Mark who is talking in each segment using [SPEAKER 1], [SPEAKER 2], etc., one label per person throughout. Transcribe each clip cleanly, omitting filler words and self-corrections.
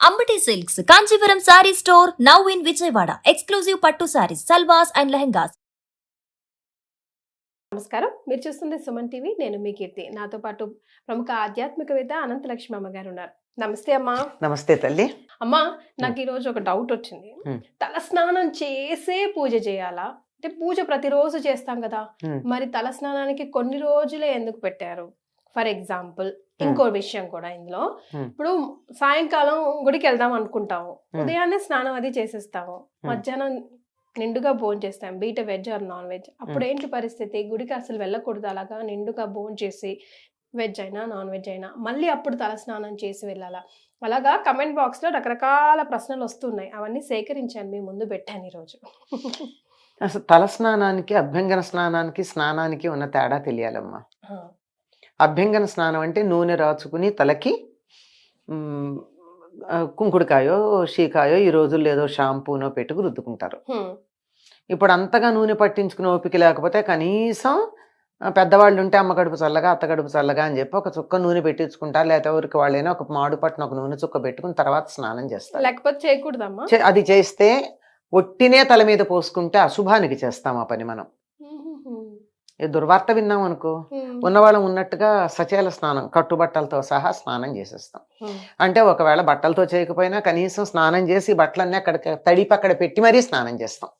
[SPEAKER 1] Ambati Silks, Kanchivaram Saree Store, now in Vijayawada. Exclusive Pattu Sarees, Salwas and Lehengas.
[SPEAKER 2] నమస్కారం. మీరు చూస్తుంది Suman TV. నేను మీ కీర్తి. నాతో పాటు ప్రముఖ ఆధ్యాత్మికవేత్త అనంతలక్ష్మి అమ్మగారు ఉన్నారు. నమస్తే అమ్మా.
[SPEAKER 3] నమస్తే తల్లి.
[SPEAKER 2] అమ్మా, నాకు ఈరోజు ఒక డౌట్ వచ్చింది. తల స్నానం చేసే పూజ చేయాలా? అంటే పూజ ప్రతిరోజు చేస్తాం కదా, మరి తల స్నానానికి కొన్ని రోజులే ఎందుకు పెట్టారు? ఫర్ ఎగ్జాంపుల్ ఇంకో విషయం కూడా ఇందులో, ఇప్పుడు సాయంకాలం గుడికి వెళ్దాం అనుకుంటాము, ఉదయాన్నే స్నానం అది చేసేస్తాము, మధ్యాహ్నం నిండుగా భోజనం చేస్తాం, బీట వెజ్ ఆర్ నాన్ వెజ్. అప్పుడు ఏంటి పరిస్థితి? గుడికి అసలు వెళ్ళకూడదు, అలాగా నిండుగా భోజనం చేసి వెజ్ అయినా నాన్ వెజ్ అయినా మళ్ళీ అప్పుడు తల స్నానం చేసి వెళ్ళాలా? అలాగా కమెంట్ బాక్స్లో రకరకాల ప్రశ్నలు వస్తున్నాయి, అవన్నీ సేకరించాను, మీ ముందు పెట్టాను ఈరోజు.
[SPEAKER 3] అసలు తల స్నానానికి అభ్యంగన స్నానానికి ఉన్న తేడా తెలియాలమ్మా. అభ్యంగన స్నానం అంటే నూనె రాచుకుని తలకి కుంకుడుకాయో షీకాయో ఈ రోజుల్లో ఏదో షాంపూనో పెట్టుకు రుద్దుకుంటారు. ఇప్పుడు అంతగా నూనె పట్టించుకుని ఓపిక లేకపోతే కనీసం పెద్దవాళ్ళు ఉంటే అమ్మ కడుపు చల్లగా అత్త కడుపు చల్లగా అని చెప్పి ఒక చుక్క నూనె పెట్టించుకుంటారు, లేకపోతే ఎవరికి వాళ్ళైనా ఒక మాడు పట్టిన ఒక నూనె చుక్క పెట్టుకుని తర్వాత స్నానం చేస్తారు.
[SPEAKER 2] లేకపోతే చేయకూడదమ్మా.
[SPEAKER 3] అది చేస్తే ఒట్టినే తల మీద పోసుకుంటే అశుభానికి చేస్తాం ఆ పని. మనం దుర్వార్త విన్నాం అనుకో, ఉన్నవాళ్ళం ఉన్నట్టుగా సచేల స్నానం కట్టుబట్టలతో సహా స్నానం చేసేస్తాం. అంటే ఒకవేళ బట్టలతో చేయకపోయినా కనీసం స్నానం చేసి బట్టలన్నీ అక్కడ తడిపి అక్కడ పెట్టి మరీ స్నానం చేస్తాం,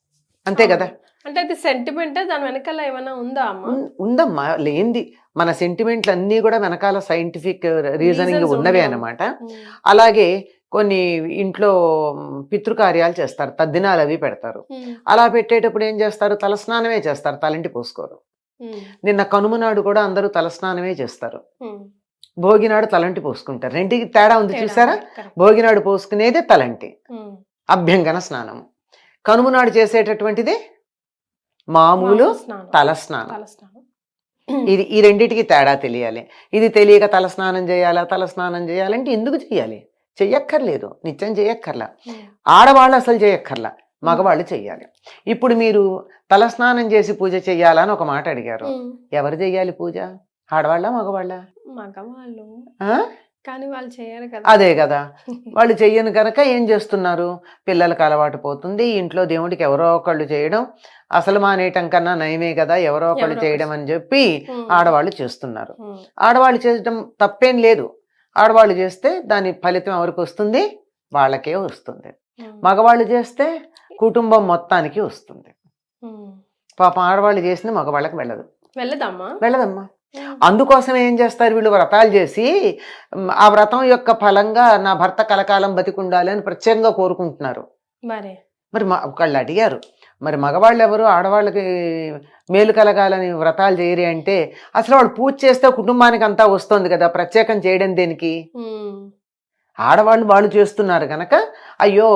[SPEAKER 3] అంతే కదా.
[SPEAKER 2] అంటే అది సెంటిమెంట్, దాని వెనకాల ఏమైనా ఉందా అమ్మా?
[SPEAKER 3] ఉందమ్మా, లేనిది మన సెంటిమెంట్లు అన్నీ కూడా వెనకాల సైంటిఫిక్ రీజనింగ్ ఉన్నవే అన్నమాట. అలాగే కొన్ని ఇంట్లో పితృకార్యాలు చేస్తారు, తద్దినాలు అవి పెడతారు. అలా పెట్టేటప్పుడు ఏం చేస్తారు? తలస్నానమే చేస్తారు, తలంటి పోసుకోరు. నిన్న కనుమ నాడు కూడా అందరూ తలస్నానమే చేస్తారు, భోగినాడు తలంటి పోసుకుంటారు. రెండింటికి తేడా ఉంది చూసారా? భోగినాడు పోసుకునేదే తలంటి, అభ్యంగన స్నానం. కనుమ నాడు చేసేటటువంటిది మామూలు తలస్నానం. ఈ రెండింటికి తేడా తెలియాలి. ఇది తెలియక తలస్నానం చేయాలంటే ఎందుకు చేయాలి? చెయ్యక్కర్లేదు, నిత్యం చెయ్యక్కర్లా. ఆడవాళ్ళు అసలు చేయక్కర్లా, మగవాళ్ళు చెయ్యాలి. ఇప్పుడు మీరు తలస్నానం చేసి పూజ చెయ్యాలని ఒక మాట అడిగారు. ఎవరు చెయ్యాలి పూజ? ఆడవాళ్ళ మగవాళ్ళ?
[SPEAKER 2] మగవాళ్ళు. కానీ వాళ్ళు చేయరు కదా.
[SPEAKER 3] అదే కదా, వాళ్ళు చెయ్యను కనుక ఏం చేస్తున్నారు? పిల్లలకు అలవాటు పోతుంది, ఇంట్లో దేవుడికి ఎవరో ఒకళ్ళు చేయడం అసలు మానేయటం కన్నా నయమే కదా, ఎవరో ఒకళ్ళు చేయడం అని చెప్పి ఆడవాళ్ళు చేస్తున్నారు. ఆడవాళ్ళు చేయడం తప్పేం లేదు, ఆడవాళ్ళు చేస్తే దాని ఫలితం ఎవరికి వస్తుంది? వాళ్ళకే వస్తుంది. మగవాళ్ళు చేస్తే కుటుంబం మొత్తానికి వస్తుంది. పాపం ఆడవాళ్ళు చేసింది మగవాళ్ళకి వెళ్ళదమ్మా. అందుకోసం ఏం చేస్తారు వీళ్ళు? వ్రతాలు చేసి ఆ వ్రతం యొక్క ఫలంగా నా భర్త కలకాలం బతికుండాలి అని ప్రత్యేకంగా కోరుకుంటున్నారు. మరి ఒకళ్ళు అడిగారు, మరి మగవాళ్ళు ఎవరు ఆడవాళ్ళకి మేలు కలగాలని వ్రతాలు చేయరు అంటే, అసలు వాళ్ళు పూజ చేస్తే కుటుంబానికి అంతా వస్తుంది కదా, ప్రత్యేకం చేయడం దేనికి? ఆడవాళ్ళు వాళ్ళు చేస్తున్నారు కనుక అయ్యో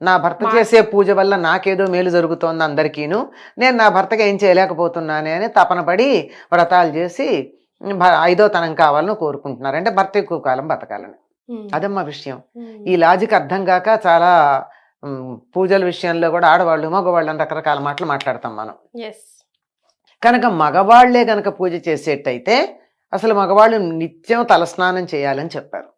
[SPEAKER 3] నా భర్త చేసే పూజ వల్ల నాకేదో మేలు జరుగుతోంది అందరికీను, నేను నా భర్తగా ఏం చేయలేకపోతున్నానే అని తపన పడి వ్రతాలు చేసి ఐదో తనం కావాలని కోరుకుంటున్నారు. అంటే భర్త ఎక్కువ కాలం బతకాలని. అదమ్మా విషయం. ఈ లాజిక్ అర్థం కాక చాలా పూజల విషయంలో కూడా ఆడవాళ్ళు మగవాళ్ళు అని రకరకాల మాటలు మాట్లాడతాం మనం. కనుక మగవాళ్లే కనుక పూజ చేసేటైతే అసలు మగవాళ్ళు నిత్యం తలస్నానం చేయాలని చెప్పారు.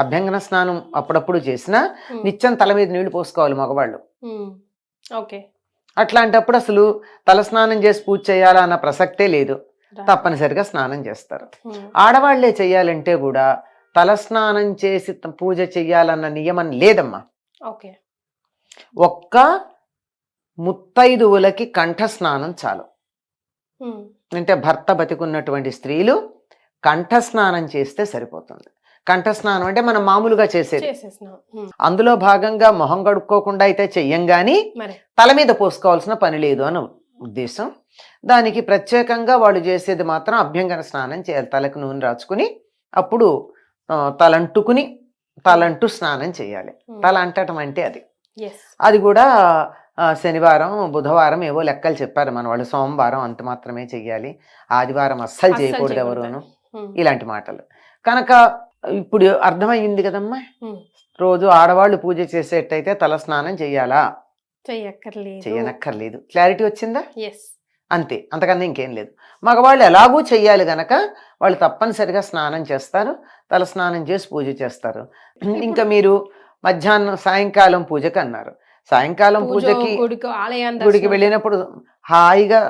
[SPEAKER 3] అభ్యంగన స్నానం అప్పుడప్పుడు చేసినా నిత్యం తల మీద నీళ్లు పోసుకోవాలి మగవాళ్ళు. అట్లాంటప్పుడు అసలు తలస్నానం చేసి పూజ చేయాలా అన్న ప్రసక్తే లేదు, తప్పనిసరిగా స్నానం చేస్తారు. ఆడవాళ్లే చెయ్యాలంటే కూడా తలస్నానం చేసి పూజ చెయ్యాలన్న నియమం లేదమ్మా. ఒక్క ముత్తైదువులకి కంఠ స్నానం చాలు. అంటే భర్త బతికున్నటువంటి స్త్రీలు కంఠ స్నానం చేస్తే సరిపోతుంది. కంఠస్నానం అంటే మనం మామూలుగా చేసేది. అందులో భాగంగా మొహం కడుక్కోకుండా అయితే చెయ్యం గాని తల మీద పోసుకోవాల్సిన పని లేదు అని ఉద్దేశం. దానికి ప్రత్యేకంగా వాళ్ళు చేసేది మాత్రం అభ్యంగన స్నానం చేయాలి. తలకు నూనె రాచుకుని అప్పుడు తలంటూ స్నానం చేయాలి. తల అంటటం అంటే అది కూడా శనివారం బుధవారం ఏవో లెక్కలు చెప్పారు మన వాళ్ళు. సోమవారం అంత మాత్రమే చెయ్యాలి, ఆదివారం అస్సలు చేయకూడదు ఎవరును, ఇలాంటి మాటలు. కనుక ఇప్పుడు అర్థమయ్యింది కదమ్మా. రోజు ఆడవాళ్ళు పూజ చేసేటైతే తల స్నానం చెయ్యాలా? చెయ్యనక్కర్లేదు. క్లారిటీ వచ్చిందా? అంతే, అంతకన్నా ఇంకేం లేదు. మగవాళ్ళు ఎలాగూ చెయ్యాలి గనక వాళ్ళు తప్పనిసరిగా స్నానం చేస్తారు, తల స్నానం చేసి పూజ చేస్తారు. ఇంకా మీరు మధ్యాహ్నం సాయంకాలం పూజకి అన్నారు. సాయంకాలం పూజకి గుడికి వెళ్ళినప్పుడు హాయిగా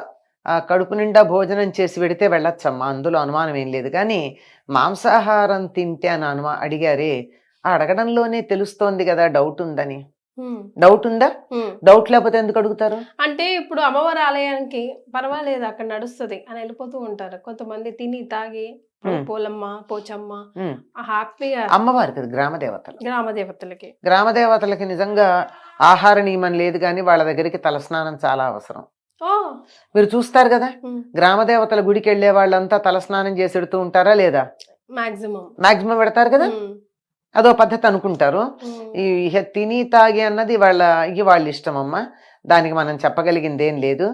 [SPEAKER 3] కడుపు నిండా భోజనం చేసి పెడితే వెళ్ళొచ్చమ్మా, అందులో అనుమానం ఏం లేదు. కానీ మాంసాహారం తింటే అని అడిగారే, ఆ అడగడంలోనే తెలుస్తోంది కదా డౌట్ ఉందని. డౌట్ ఉందా? డౌట్ లేకపోతే ఎందుకు అడుగుతారు?
[SPEAKER 2] అంటే ఇప్పుడు అమ్మవారి ఆలయానికి పర్వాలేదు అక్కడ నడుస్తుంది అని వెళ్ళిపోతూ ఉంటారు కొంతమంది, తిని తాగి పోలమ్మ పోచమ్మ హ్యాపీగా.
[SPEAKER 3] అమ్మవారి కదా,
[SPEAKER 2] గ్రామ దేవతలకి
[SPEAKER 3] నిజంగా ఆహార నియమం లేదు, కానీ వాళ్ళ దగ్గరికి తలస్నానం చాలా అవసరం. మీరు చూస్తారు కదా, గ్రామ దేవతల గుడికి వెళ్లే వాళ్ళంతా తలస్నానం చేసి పెడుతూ ఉంటారా లేదా? మాక్సిమం పెడతారు కదా, అదో పద్ధతి అనుకుంటారు. ఈ తిని తాగి అన్నది వాళ్ళ ఇష్టం అమ్మా, దానికి మనం చెప్పగలిగింది ఏం లేదు.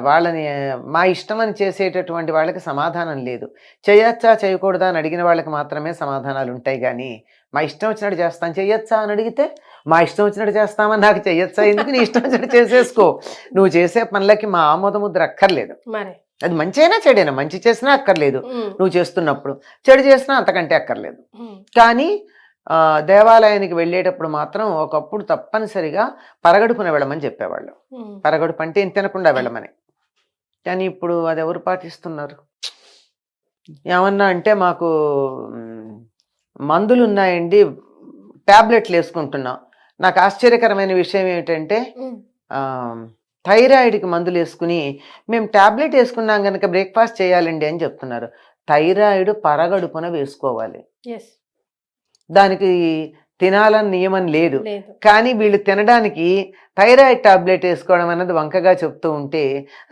[SPEAKER 3] వాళ్ళని మా ఇష్టం అని చేసేటటువంటి వాళ్ళకి సమాధానం లేదు. చేయొచ్చా చేయకూడదా అని అడిగిన వాళ్ళకి మాత్రమే సమాధానాలు ఉంటాయి. కానీ మా ఇష్టం వచ్చినట్టు చేస్తాను, చెయ్యొచ్చా అని అడిగితే మా ఇష్టం వచ్చినట్టు చేస్తామని నాకు చెయ్యొచ్చా ఎందుకు, నీ ఇష్టం వచ్చినట్టు చేసేసుకో. నువ్వు చేసే పనులకి మా ఆమోద ముద్ర అక్కర్లేదు. అది మంచి అయినా చెడైనా, మంచి చేసినా అక్కర్లేదు నువ్వు చేస్తున్నప్పుడు, చెడు చేసినా అంతకంటే అక్కర్లేదు. కానీ దేవాలయానికి వెళ్ళేటప్పుడు మాత్రం ఒకప్పుడు తప్పనిసరిగా పరగడుపున వెళ్ళమని చెప్పేవాళ్ళు. పరగడుపు అంటే తినకుండా వెళ్ళమని. కానీ ఇప్పుడు అది ఎవరు పాటిస్తున్నారు? ఏమన్నా అంటే మాకు మందులు ఉన్నాయండి, టాబ్లెట్లు వేసుకుంటున్నాం. నాకు ఆశ్చర్యకరమైన విషయం ఏమిటంటే థైరాయిడ్కి మందులు వేసుకుని మేము టాబ్లెట్ వేసుకున్నాం కనుక బ్రేక్ఫాస్ట్ చేయాలండి అని చెప్తున్నారు. థైరాయిడ్ పరగడుపున వేసుకోవాలి, దానికి తినాలని నియమం లేదు. కానీ వీళ్ళు తినడానికి థైరాయిడ్ టాబ్లెట్ వేసుకోవడం అన్నది వంకగా చెప్తూ ఉంటే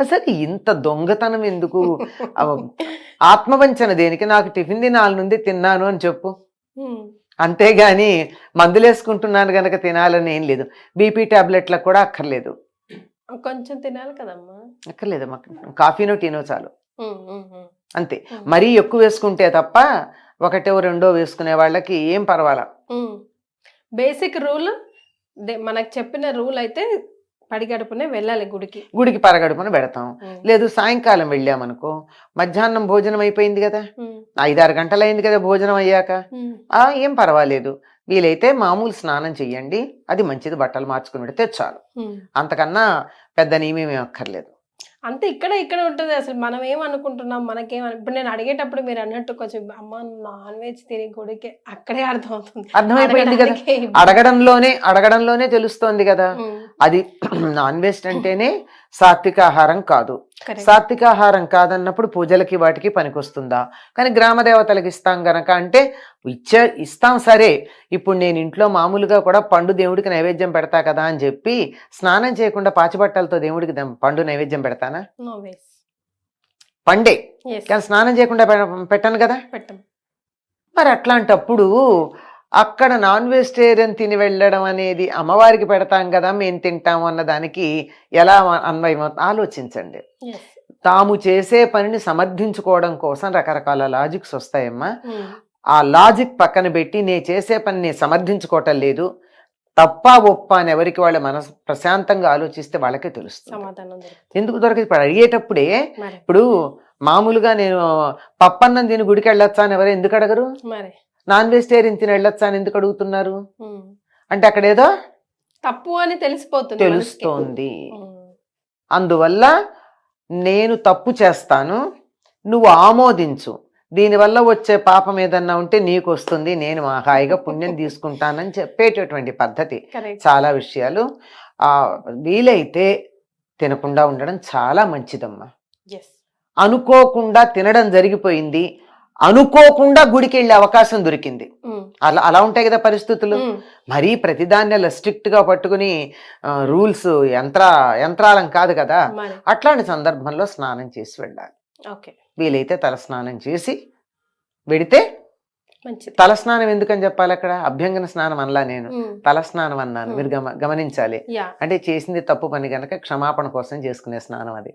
[SPEAKER 3] అసలు ఇంత దొంగతనం ఎందుకు? ఆత్మవంచన దేనికి? నాకు టిఫిన్ తినాలనుంది తిన్నాను అని చెప్పు, అంతేగాని మందులు వేసుకుంటున్నాను కనుక తినాలని ఏం లేదు. బీపీ టాబ్లెట్లకు కూడా అక్కర్లేదు,
[SPEAKER 2] కొంచెం తినాలి కదమ్మా,
[SPEAKER 3] అక్కర్లేదమ్మా, కాఫీనో టీనో చాలు అంతే. మరీ ఎక్కువ వేసుకుంటే తప్ప ఒకటో రెండో వేసుకునే వాళ్ళకి ఏం పర్వాలా.
[SPEAKER 2] బేసిక్ రూల్ మనకు చెప్పిన రూల్ అయితే పడిగడుపునే వెళ్ళాలి గుడికి
[SPEAKER 3] పరగడుపున పెడతాం. లేదు సాయంకాలం వెళ్ళామనుకో, మధ్యాహ్నం భోజనం అయిపోయింది కదా, 5-6 గంటలు అయింది కదా భోజనం అయ్యాక, ఏం పర్వాలేదు. వీలైతే మామూలు స్నానం చెయ్యండి, అది మంచిది, బట్టలు మార్చుకుని పెడితే చాలు. అంతకన్నా పెద్ద నియమేమీ అక్కర్లేదు.
[SPEAKER 2] అంతే. ఇక్కడ ఉంటుంది. అసలు మనం ఏమనుకుంటున్నాం, ఇప్పుడు నేను అడిగేటప్పుడు మీరు అన్నట్టు కొంచెం అమ్మ నాన్ వెజ్ తిని గుడికి, అక్కడే
[SPEAKER 3] అర్థమైపోయింది కదా, అడగడంలోనే తెలుస్తోంది కదా. అది నాన్ వెజ్ అంటేనే సాత్విక ఆహారం కాదు. సాత్విక ఆహారం కాదన్నప్పుడు పూజలకి వాటికి పనికొస్తుందా? కానీ గ్రామ దేవతలకు ఇస్తాం గనక అంటే ఇస్తాం సరే. ఇప్పుడు నేను ఇంట్లో మామూలుగా కూడా పండు దేవుడికి నైవేద్యం పెడతా కదా అని చెప్పి స్నానం చేయకుండా పాచిబట్టలతో దేవుడికి పండు నైవేద్యం పెడతానా? పండే, కానీ స్నానం చేయకుండా పెట్టను కదా. మరి అట్లాంటప్పుడు అక్కడ నాన్ వెజిటేరియన్ తిని వెళ్ళడం అనేది అమ్మవారికి పెడతాం కదా మేము తింటాము అన్న దానికి ఎలా అన్వయం ఆలోచించండి. తాము చేసే పనిని సమర్థించుకోవడం కోసం రకరకాల లాజిక్స్ వస్తాయమ్మా. ఆ లాజిక్ పక్కన పెట్టి నేను చేసే పని సమర్థించుకోవటం లేదు, తప్ప ఒప్ప అని ఎవరికి వాళ్ళ మనసు ప్రశాంతంగా ఆలోచిస్తే వాళ్ళకే తెలుస్తుంది. ఎందుకు దొరకదు? ఇప్పుడు అడిగేటప్పుడే, ఇప్పుడు మామూలుగా నేను పప్పన్నం తిని గుడికి వెళ్ళొచ్చా అని ఎవరు ఎందుకు అడగరు? నాన్ వెజిటేరియన్ తిని వెళ్ళొచ్చా అని ఎందుకు అడుగుతున్నారు? అంటే అక్కడ ఏదో
[SPEAKER 2] తప్పు అని తెలుస్తోంది.
[SPEAKER 3] అందువల్ల నేను తప్పు చేస్తాను, నువ్వు ఆమోదించు, దీనివల్ల వచ్చే పాపం ఏదన్నా ఉంటే నీకు వస్తుంది, నేను హాయిగా పుణ్యం తీసుకుంటానని చెప్పేటటువంటి పద్ధతి. చాలా విషయాలు వీలైతే తినకుండా ఉండడం చాలా మంచిదమ్మా. అనుకోకుండా తినడం జరిగిపోయింది, అనుకోకుండా గుడికి వెళ్ళే అవకాశం దొరికింది, అలా ఉంటాయి కదా పరిస్థితులు. మరీ ప్రతిదాన్ని అలా స్ట్రిక్ట్ గా పట్టుకుని రూల్స్ యంత్రాలం కాదు కదా. అట్లాంటి సందర్భంలో స్నానం చేసి వెళ్ళాలి. వీలైతే తల స్నానం చేసి వెడితే తలస్నానం ఎందుకని చెప్పాలి? అక్కడ అభ్యంగన స్నానం అనలా, నేను తలస్నానం అన్నాను. మీరు గమనించాలి. అంటే చేసింది తప్పు పని గనక క్షమాపణ కోసం చేసుకునే స్నానం అది.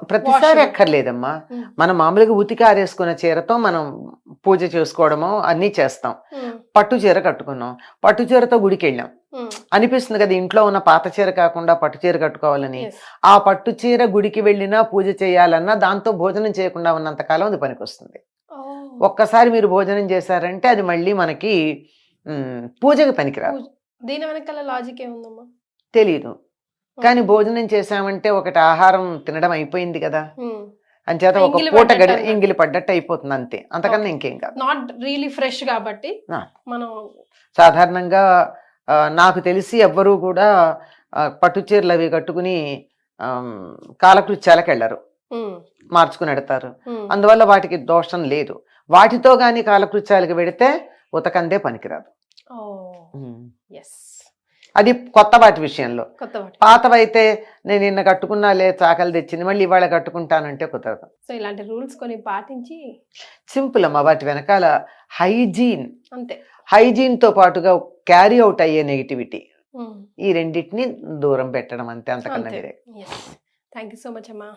[SPEAKER 3] ప్రతిసారి అక్కర్లేదమ్మా. మనం మామూలుగా ఉతికి ఆరేసుకున్న చీరతో మనం పూజ చేసుకోవడమో అన్ని చేస్తాం. పట్టు చీర కట్టుకున్నాం, పట్టు చీరతో గుడికి వెళ్ళాం, అనిపిస్తుంది కదా ఇంట్లో ఉన్న పాత చీర కాకుండా పట్టు చీర కట్టుకోవాలని.
[SPEAKER 2] Yes.
[SPEAKER 3] ఆ పట్టు చీర గుడికి వెళ్ళినా పూజ చేయాలన్నా దాంతో భోజనం చేయకుండా ఉన్నంత కాలం అది పనికొస్తుంది.
[SPEAKER 2] Oh.
[SPEAKER 3] ఒక్కసారి మీరు భోజనం చేశారంటే అది మళ్ళీ మనకి పూజకి పనికిరాదు.
[SPEAKER 2] దీని వెనకాల లాజిక్ ఏముందమ్మా?
[SPEAKER 3] తెలియదు కానీ భోజనం చేశామంటే ఒకటి ఆహారం తినడం అయిపోయింది కదా, అంచేత ఒక
[SPEAKER 2] ఎంగిలి
[SPEAKER 3] పూట
[SPEAKER 2] పడ్డట్టు అన్నమాట.
[SPEAKER 3] ఎంగిలి పడ్డట్టు అయిపోతుంది అంతే, అంతకన్నా ఇంకేం కాదు.
[SPEAKER 2] నాట్ రియలీ ఫ్రెష్ కాబట్టి
[SPEAKER 3] ఆ.
[SPEAKER 2] మనం
[SPEAKER 3] సాధారణంగా నాకు తెలిసి ఎవ్వరూ కూడా పట్టు చీరలు అవి కట్టుకుని కాలకృత్యాలకు వెళ్ళరు,
[SPEAKER 2] ఉమ్,
[SPEAKER 3] మార్చుకుని ఎడతారు.
[SPEAKER 2] ఉమ్.
[SPEAKER 3] అందువల్ల వాటికి దోషం లేదు. వాటితో కానీ కాలకృత్యాలకు వెడితే ఉతకందే పనికిరాదు.
[SPEAKER 2] Oh, yes.
[SPEAKER 3] అది కొత్త వాటి విషయంలో.
[SPEAKER 2] కొత్త వాటి.
[SPEAKER 3] పాతవైతే నేను నిన్న కట్టుకున్నాలే చాకలు తెచ్చింది మళ్ళీ ఇవాళ కట్టుకుంటానంటే కుదరదు.
[SPEAKER 2] సో ఇలాంటి రూల్స్ కొన్ని పాటించి
[SPEAKER 3] సింపుల్ అమ్మ, వాటి వెనకాల
[SPEAKER 2] అంతే.
[SPEAKER 3] హైజీన్తో పాటుగా క్యారీ అవుట్ అయ్యే నెగిటివిటీ,
[SPEAKER 2] ఉమ్,
[SPEAKER 3] ఈ రెండింటిని దూరం పెట్టడం అంతే, అంతకన్నా
[SPEAKER 2] అంతే.
[SPEAKER 3] వేరే.
[SPEAKER 2] Yes. Thank you so much అమ్మా.